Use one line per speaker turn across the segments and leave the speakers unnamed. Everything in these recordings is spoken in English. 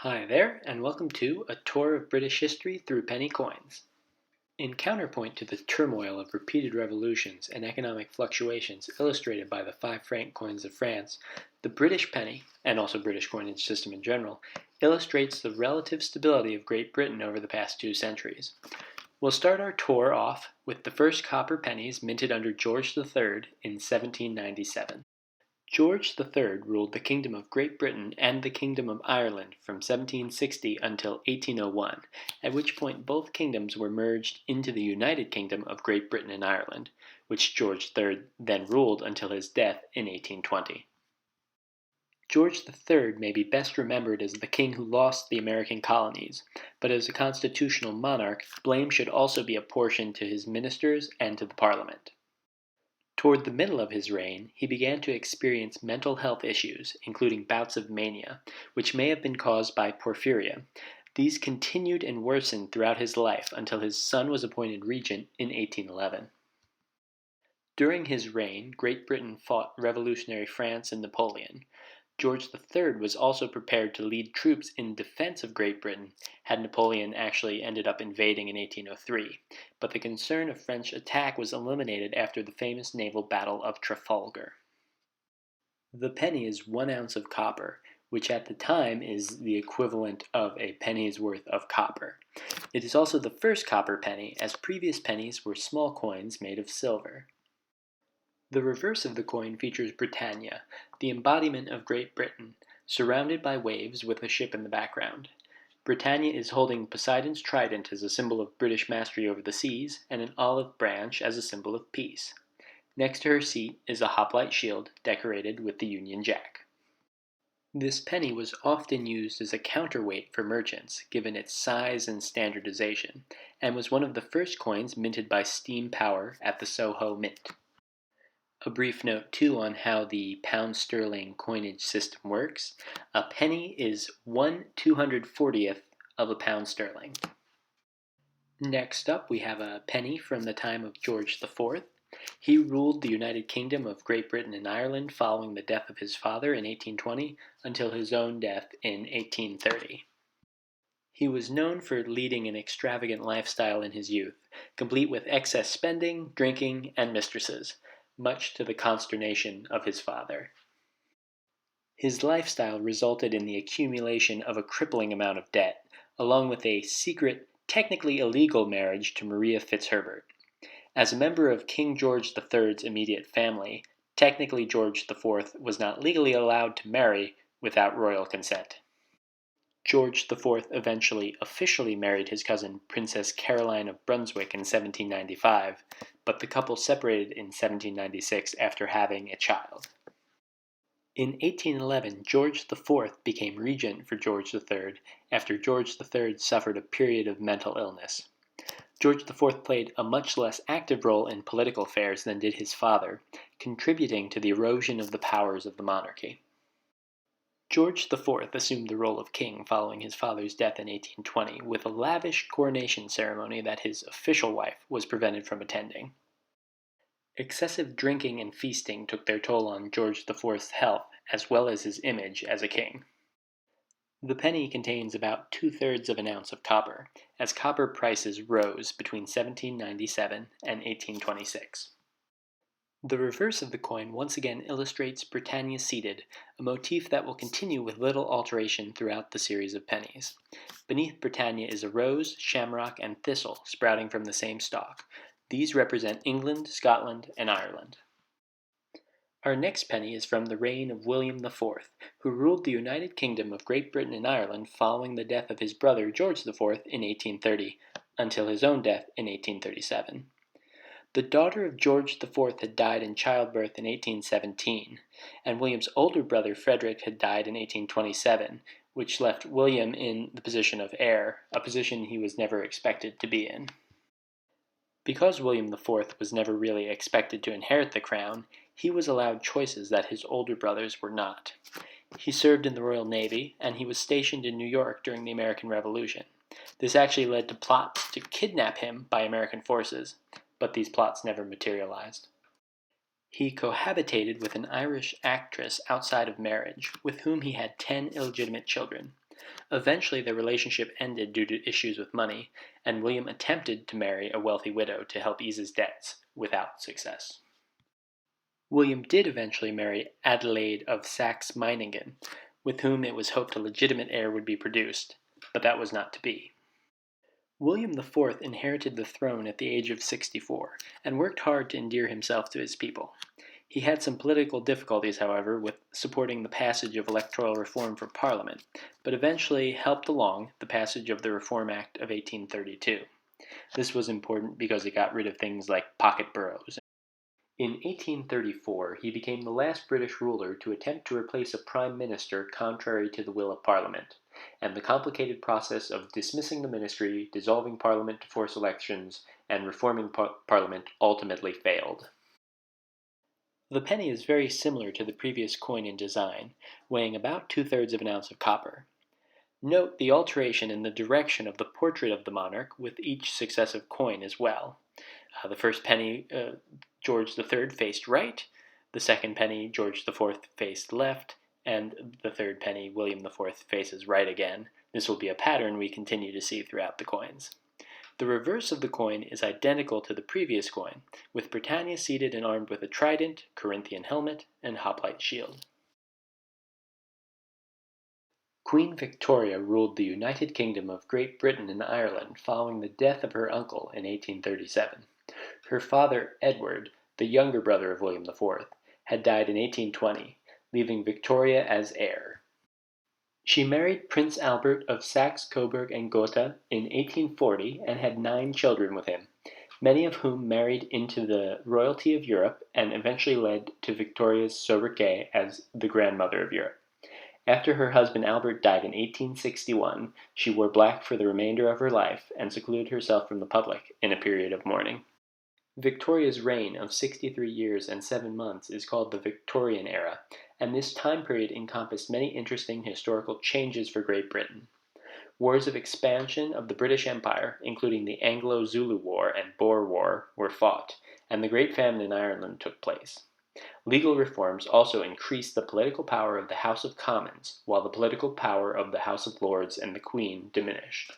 Hi there, and welcome to A Tour of British History through Penny Coins. In counterpoint to the turmoil of repeated revolutions and economic fluctuations illustrated by the 5 franc coins of France, the British penny, and also British coinage system in general, illustrates the relative stability of Great Britain over the past 2 centuries. We'll start our tour off with the first copper pennies minted under George III in 1797. George III ruled the Kingdom of Great Britain and the Kingdom of Ireland from 1760 until 1801, at which point both kingdoms were merged into the United Kingdom of Great Britain and Ireland, which George III then ruled until his death in 1820. George III may be best remembered as the king who lost the American colonies, but as a constitutional monarch, blame should also be apportioned to his ministers and to the Parliament. Toward the middle of his reign, he began to experience mental health issues, including bouts of mania, which may have been caused by porphyria. These continued and worsened throughout his life until his son was appointed regent in 1811. During his reign, Great Britain fought revolutionary France and Napoleon. George III was also prepared to lead troops in defense of Great Britain had Napoleon actually ended up invading in 1803, but the concern of French attack was eliminated after the famous naval battle of Trafalgar. The penny is 1 ounce of copper, which at the time is the equivalent of a penny's worth of copper. It is also the first copper penny, as previous pennies were small coins made of silver. The reverse of the coin features Britannia, the embodiment of Great Britain, surrounded by waves with a ship in the background. Britannia is holding Poseidon's trident as a symbol of British mastery over the seas, and an olive branch as a symbol of peace. Next to her seat is a hoplite shield decorated with the Union Jack. This penny was often used as a counterweight for merchants, given its size and standardization, and was one of the first coins minted by steam power at the Soho Mint. A brief note, too, on how the pound sterling coinage system works. A penny is 1/240th of a pound sterling. Next up, we have a penny from the time of George IV. He ruled the United Kingdom of Great Britain and Ireland following the death of his father in 1820 until his own death in 1830. He was known for leading an extravagant lifestyle in his youth, complete with excess spending, drinking, and mistresses, much to the consternation of his father. His lifestyle resulted in the accumulation of a crippling amount of debt, along with a secret, technically illegal marriage to Maria Fitzherbert. As a member of King George III's immediate family, technically George IV was not legally allowed to marry without royal consent. George IV eventually officially married his cousin Princess Caroline of Brunswick in 1795, but the couple separated in 1796 after having a child. In 1811, George IV became regent for George III after George III suffered a period of mental illness. George IV played a much less active role in political affairs than did his father, contributing to the erosion of the powers of the monarchy. George IV assumed the role of king following his father's death in 1820 with a lavish coronation ceremony that his official wife was prevented from attending. Excessive drinking and feasting took their toll on George IV's health as well as his image as a king. The penny contains about 2/3 of an ounce of copper, as copper prices rose between 1797 and 1826. The reverse of the coin once again illustrates Britannia seated, a motif that will continue with little alteration throughout the series of pennies. Beneath Britannia is a rose, shamrock, and thistle sprouting from the same stalk. These represent England, Scotland, and Ireland. Our next penny is from the reign of William IV, who ruled the United Kingdom of Great Britain and Ireland following the death of his brother George IV in 1830, until his own death in 1837. The daughter of George IV had died in childbirth in 1817, and William's older brother Frederick had died in 1827, which left William in the position of heir, a position he was never expected to be in. Because William IV was never really expected to inherit the crown, he was allowed choices that his older brothers were not. He served in the Royal Navy, and he was stationed in New York during the American Revolution. This actually led to plots to kidnap him by American forces, but these plots never materialized. He cohabitated with an Irish actress outside of marriage, with whom he had 10 illegitimate children. Eventually, their relationship ended due to issues with money, and William attempted to marry a wealthy widow to help ease his debts, without success. William did eventually marry Adelaide of Saxe-Meiningen, with whom it was hoped a legitimate heir would be produced, but that was not to be. William IV inherited the throne at the age of 64, and worked hard to endear himself to his people. He had some political difficulties, however, with supporting the passage of electoral reform for Parliament, but eventually helped along the passage of the Reform Act of 1832. This was important because it got rid of things like pocket boroughs. In 1834, he became the last British ruler to attempt to replace a prime minister contrary to the will of Parliament, and the complicated process of dismissing the ministry, dissolving Parliament to force elections, and reforming Parliament ultimately failed. The penny is very similar to the previous coin in design, weighing about 2/3 of an ounce of copper. Note the alteration in the direction of the portrait of the monarch with each successive coin as well. The first penny, George III faced right, the second penny, George IV faced left, and the third penny, William IV faces right again. This will be a pattern we continue to see throughout the coins. The reverse of the coin is identical to the previous coin, with Britannia seated and armed with a trident, Corinthian helmet, and hoplite shield. Queen Victoria ruled the United Kingdom of Great Britain and Ireland following the death of her uncle in 1837. Her father, Edward, the younger brother of William IV, had died in 1820, leaving Victoria as heir. She married Prince Albert of Saxe-Coburg and Gotha in 1840 and had 9 children with him, many of whom married into the royalty of Europe and eventually led to Victoria's sobriquet as the Grandmother of Europe. After her husband Albert died in 1861, she wore black for the remainder of her life and secluded herself from the public in a period of mourning. Victoria's reign of 63 years and 7 months is called the Victorian era, and this time period encompassed many interesting historical changes for Great Britain. Wars of expansion of the British Empire, including the Anglo-Zulu War and Boer War, were fought, and the Great Famine in Ireland took place. Legal reforms also increased the political power of the House of Commons, while the political power of the House of Lords and the Queen diminished.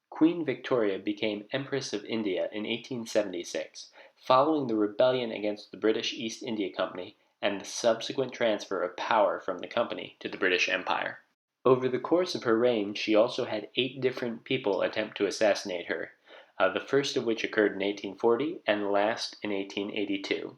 Queen Victoria became Empress of India in 1876, following the rebellion against the British East India Company and the subsequent transfer of power from the company to the British Empire. Over the course of her reign, she also had 8 different people attempt to assassinate her, the first of which occurred in 1840 and the last in 1882.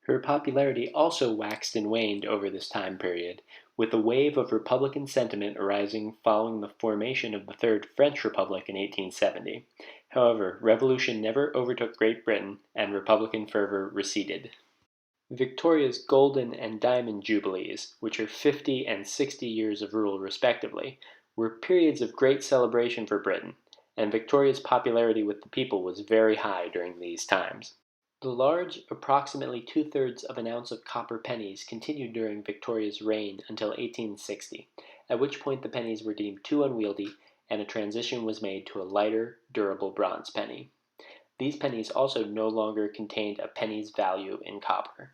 Her popularity also waxed and waned over this time period, with a wave of Republican sentiment arising following the formation of the Third French Republic in 1870. However, revolution never overtook Great Britain, and Republican fervor receded. Victoria's Golden and Diamond Jubilees, which are 50 and 60 years of rule respectively, were periods of great celebration for Britain, and Victoria's popularity with the people was very high during these times. The large, approximately 2/3 of an ounce of copper pennies continued during Victoria's reign until 1860, at which point the pennies were deemed too unwieldy and a transition was made to a lighter, durable bronze penny. These pennies also no longer contained a penny's value in copper.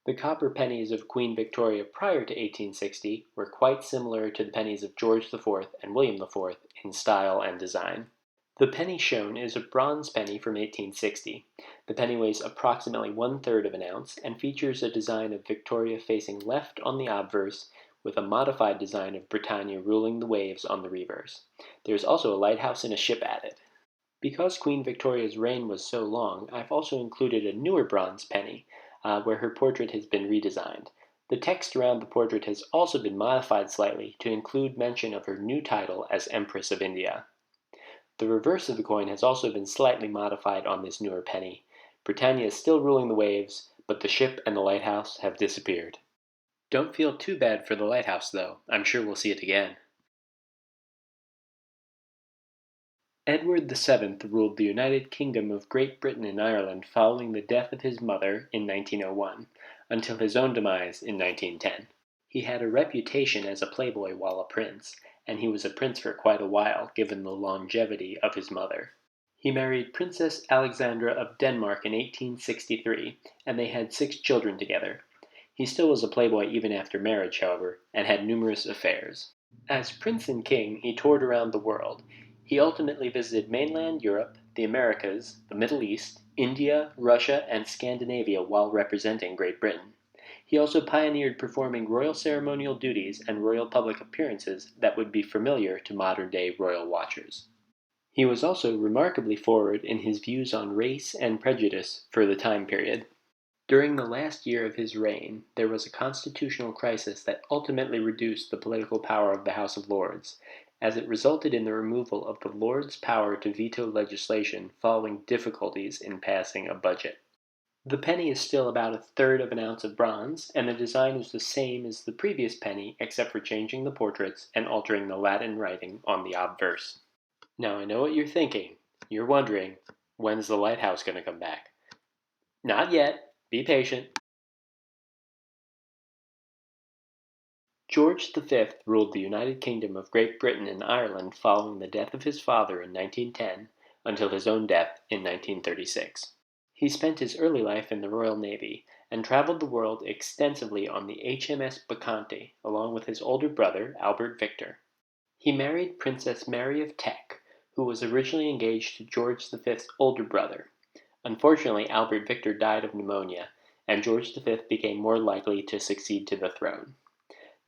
The copper pennies of Queen Victoria prior to 1860 were quite similar to the pennies of George IV and William IV in style and design. The penny shown is a bronze penny from 1860. The penny weighs approximately 1/3 of an ounce and features a design of Victoria facing left on the obverse with a modified design of Britannia ruling the waves on the reverse. There is also a lighthouse and a ship added. Because Queen Victoria's reign was so long, I've also included a newer bronze penny where her portrait has been redesigned. The text around the portrait has also been modified slightly to include mention of her new title as Empress of India. The reverse of the coin has also been slightly modified on this newer penny. Britannia is still ruling the waves, but the ship and the lighthouse have disappeared. Don't feel too bad for the lighthouse, though. I'm sure we'll see it again. Edward VII ruled the United Kingdom of Great Britain and Ireland following the death of his mother in 1901, until his own demise in 1910. He had a reputation as a playboy while a prince, and he was a prince for quite a while, given the longevity of his mother. He married Princess Alexandra of Denmark in 1863, and they had 6 children together. He still was a playboy even after marriage, however, and had numerous affairs. As prince and king, he toured around the world. He ultimately visited mainland Europe, the Americas, the Middle East, India, Russia, and Scandinavia while representing Great Britain. He also pioneered performing royal ceremonial duties and royal public appearances that would be familiar to modern-day royal watchers. He was also remarkably forward in his views on race and prejudice for the time period. During the last year of his reign, there was a constitutional crisis that ultimately reduced the political power of the House of Lords, as it resulted in the removal of the Lords' power to veto legislation following difficulties in passing a budget. The penny is still about a third of an ounce of bronze, and the design is the same as the previous penny except for changing the portraits and altering the Latin writing on the obverse. Now I know what you're thinking. You're wondering, when's the lighthouse going to come back? Not yet. Be patient. George V ruled the United Kingdom of Great Britain and Ireland following the death of his father in 1910 until his own death in 1936. He spent his early life in the Royal Navy and traveled the world extensively on the HMS Bacchante along with his older brother, Albert Victor. He married Princess Mary of Teck, who was originally engaged to George V's older brother. Unfortunately, Albert Victor died of pneumonia, and George V became more likely to succeed to the throne.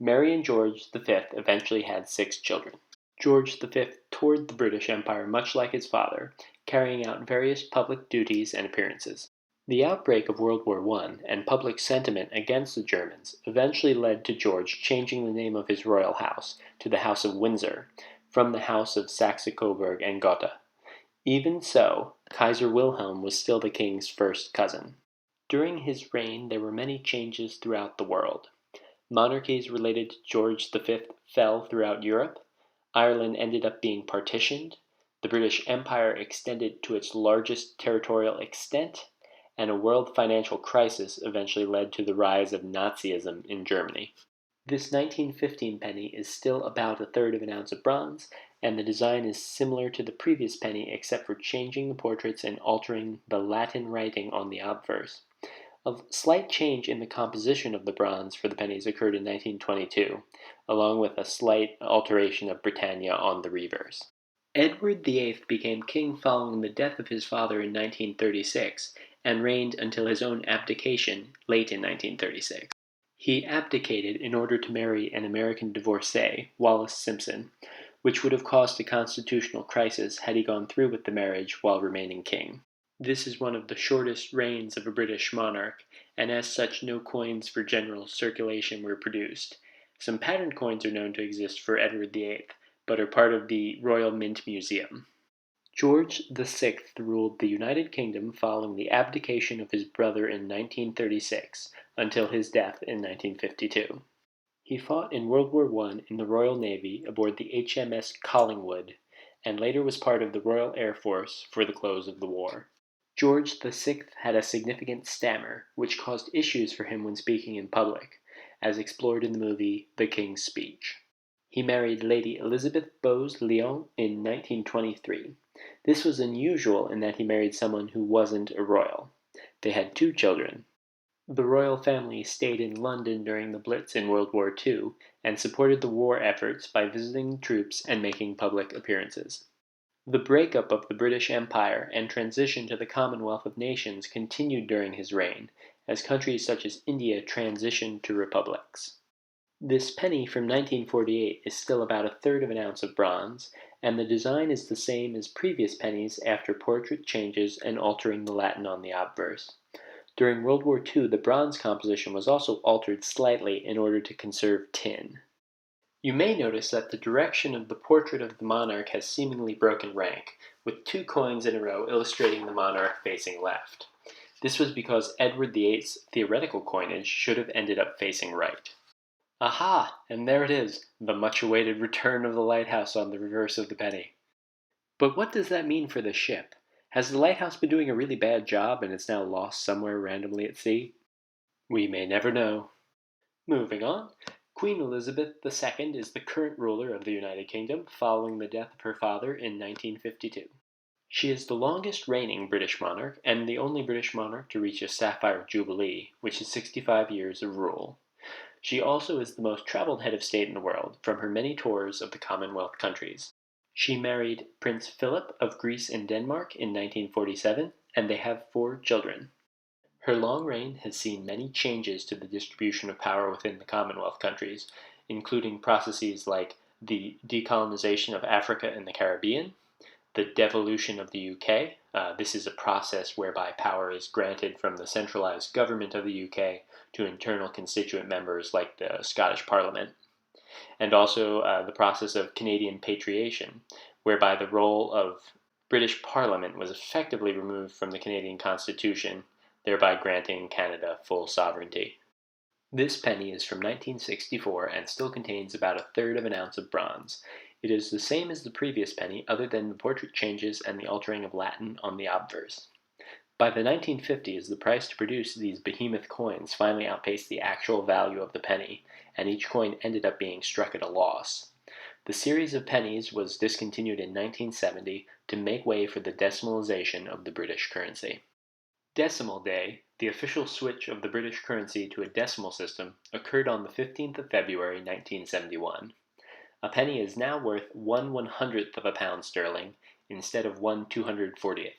Mary and George V eventually had 6 children. George V toured the British Empire much like his father, carrying out various public duties and appearances. The outbreak of World War I and public sentiment against the Germans eventually led to George changing the name of his royal house to the House of Windsor, from the House of Saxe-Coburg and Gotha. Even so, Kaiser Wilhelm was still the king's first cousin. During his reign there were many changes throughout the world. Monarchies related to George V fell throughout Europe, Ireland ended up being partitioned, the British Empire extended to its largest territorial extent, and a world financial crisis eventually led to the rise of Nazism in Germany. This 1915 penny is still about a third of an ounce of bronze, and the design is similar to the previous penny except for changing the portraits and altering the Latin writing on the obverse. A slight change in the composition of the bronze for the pennies occurred in 1922, along with a slight alteration of Britannia on the reverse. Edward VIII became king following the death of his father in 1936 and reigned until his own abdication late in 1936. He abdicated in order to marry an American divorcee, Wallis Simpson, which would have caused a constitutional crisis had he gone through with the marriage while remaining king. This is one of the shortest reigns of a British monarch, and as such no coins for general circulation were produced. Some patterned coins are known to exist for Edward VIII, but are part of the Royal Mint Museum. George VI ruled the United Kingdom following the abdication of his brother in 1936 until his death in 1952. He fought in World War I in the Royal Navy aboard the HMS Collingwood, and later was part of the Royal Air Force for the close of the war. George VI had a significant stammer, which caused issues for him when speaking in public, as explored in the movie The King's Speech. He married Lady Elizabeth Bowes-Lyon in 1923. This was unusual in that he married someone who wasn't a royal. They had 2 children. The royal family stayed in London during the Blitz in World War II and supported the war efforts by visiting troops and making public appearances. The breakup of the British Empire and transition to the Commonwealth of Nations continued during his reign, as countries such as India transitioned to republics. This penny from 1948 is still about a third of an ounce of bronze, and the design is the same as previous pennies after portrait changes and altering the Latin on the obverse. During World War II, the bronze composition was also altered slightly in order to conserve tin. You may notice that the direction of the portrait of the monarch has seemingly broken rank, with 2 coins in a row illustrating the monarch facing left. This was because Edward VIII's theoretical coinage should have ended up facing right. Aha! And there it is, the much-awaited return of the lighthouse on the reverse of the penny. But what does that mean for the ship? Has the lighthouse been doing a really bad job and it's now lost somewhere randomly at sea? We may never know. Moving on. Queen Elizabeth II is the current ruler of the United Kingdom following the death of her father in 1952. She is the longest reigning British monarch and the only British monarch to reach a Sapphire Jubilee, which is 65 years of rule. She also is the most traveled head of state in the world from her many tours of the Commonwealth countries. She married Prince Philip of Greece and Denmark in 1947, and they have 4 children. Her long reign has seen many changes to the distribution of power within the Commonwealth countries, including processes like the decolonization of Africa and the Caribbean, the devolution of the UK. This is a process whereby power is granted from the centralised government of the UK to internal constituent members like the Scottish Parliament. And also the process of Canadian patriation, whereby the role of British Parliament was effectively removed from the Canadian Constitution, thereby granting Canada full sovereignty. This penny is from 1964 and still contains about a third of an ounce of bronze. It is the same as the previous penny other than the portrait changes and the altering of Latin on the obverse. By the 1950s, the price to produce these behemoth coins finally outpaced the actual value of the penny, and each coin ended up being struck at a loss. The series of pennies was discontinued in 1970 to make way for the decimalization of the British currency. Decimal Day, the official switch of the British currency to a decimal system, occurred on the 15th of February 1971. A penny is now worth 1/100th of a pound sterling instead of 1/240th.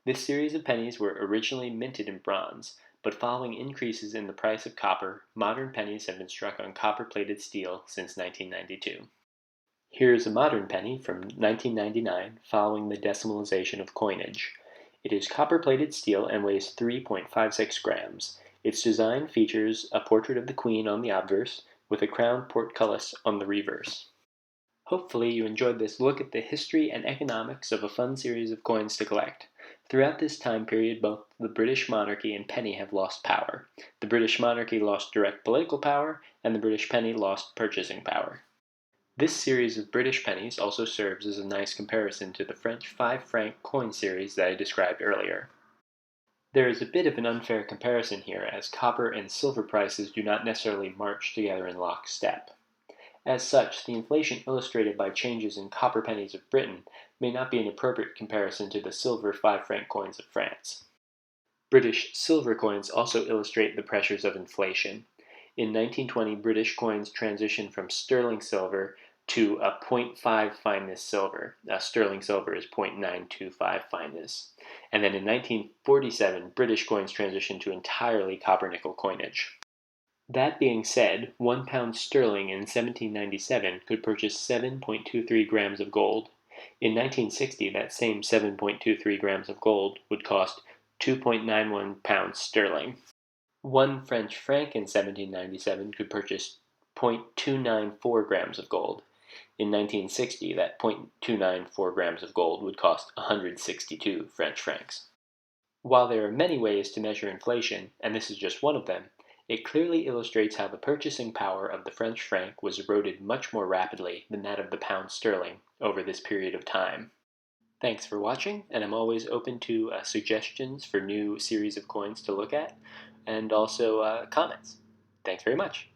This series of pennies were originally minted in bronze, but following increases in the price of copper, modern pennies have been struck on copper-plated steel since 1992. Here is a modern penny from 1999 following the decimalization of coinage. It is copper-plated steel and weighs 3.56 grams. Its design features a portrait of the Queen on the obverse, with a crown portcullis on the reverse. Hopefully you enjoyed this look at the history and economics of a fun series of coins to collect. Throughout this time period, both the British monarchy and penny have lost power. The British monarchy lost direct political power, and the British penny lost purchasing power. This series of British pennies also serves as a nice comparison to the French 5 franc coin series that I described earlier. There is a bit of an unfair comparison here, as copper and silver prices do not necessarily march together in lockstep. As such, the inflation illustrated by changes in copper pennies of Britain may not be an appropriate comparison to the silver 5 franc coins of France. British silver coins also illustrate the pressures of inflation. In 1920, British coins transitioned from sterling silver to a 0.5 fineness silver. Sterling silver is 0.925 fineness. And then in 1947, British coins transitioned to entirely copper-nickel coinage. That being said, £1 sterling in 1797 could purchase 7.23 grams of gold. In 1960, that same 7.23 grams of gold would cost 2.91 pounds sterling. 1 French franc in 1797 could purchase 0.294 grams of gold. In 1960, that 0.294 grams of gold would cost 162 French francs. While there are many ways to measure inflation, and this is just one of them, it clearly illustrates how the purchasing power of the French franc was eroded much more rapidly than that of the pound sterling over this period of time. Thanks for watching, and I'm always open to suggestions for new series of coins to look at, and also comments. Thanks very much.